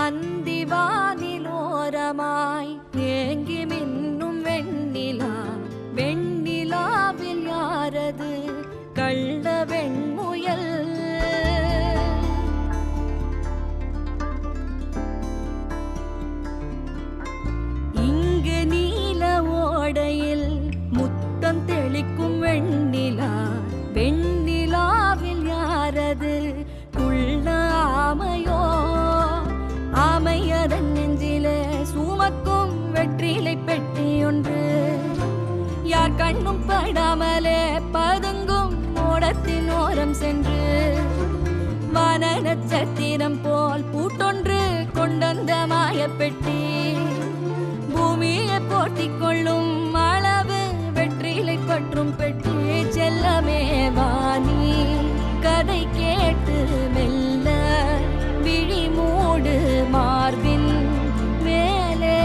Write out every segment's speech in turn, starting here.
அந்திவானிலோரமாய் ஏங்கி மின்னும் வெண்ணிலா, வெண்ணிலாவில் யாரது கள்ள வெண்முயல்? இங்கு நீல ஓடையில் முத்தம் தெளிக்கும் வெண்ணிலா, வெண்ணிலாவில் யாரது குள்ள ஆமையோ? ஆமையதன் நெஞ்சிலே சுமக்கும் வெற்றிலை பெட்டி ஒன்று, யார் கண்ணும் படாமலே பதுங்கும் ஓடத்தின் ஓரம் சென்று, வான நட்சத்திரம் போல் பூட்டொன்று கொண்டந்த மாயப்பெட்டி, பூமியை போட்டிக் கொள்ளும் அளவு வெற்றிலை பற்றும் பெட்டி. செல்லமே வாணி கதை கேட்டு மெல்ல விழி மூடு மார்பின் மேலே,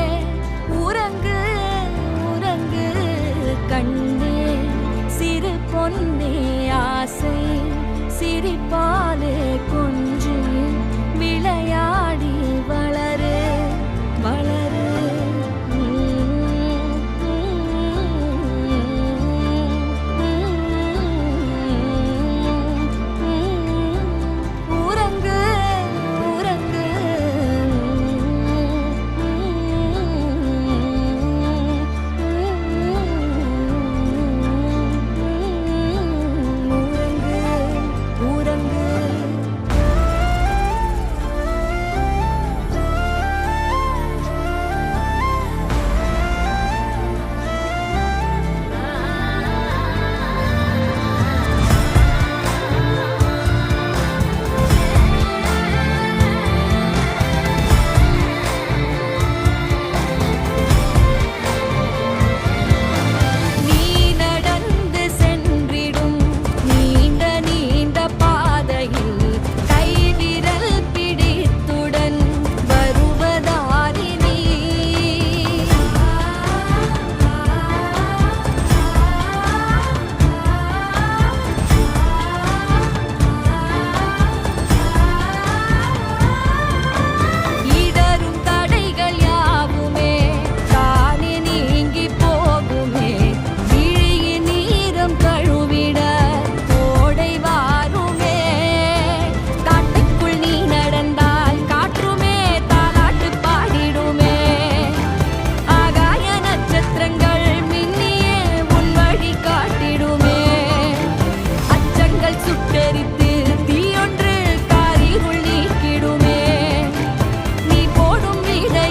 உறங்கு உறங்கு கண்ணே சிறு பொன்னே, ஆசை சிரிப்பாலே கொஞ்சி விளையாடி வளரு வளரு. சுட்டெரித்து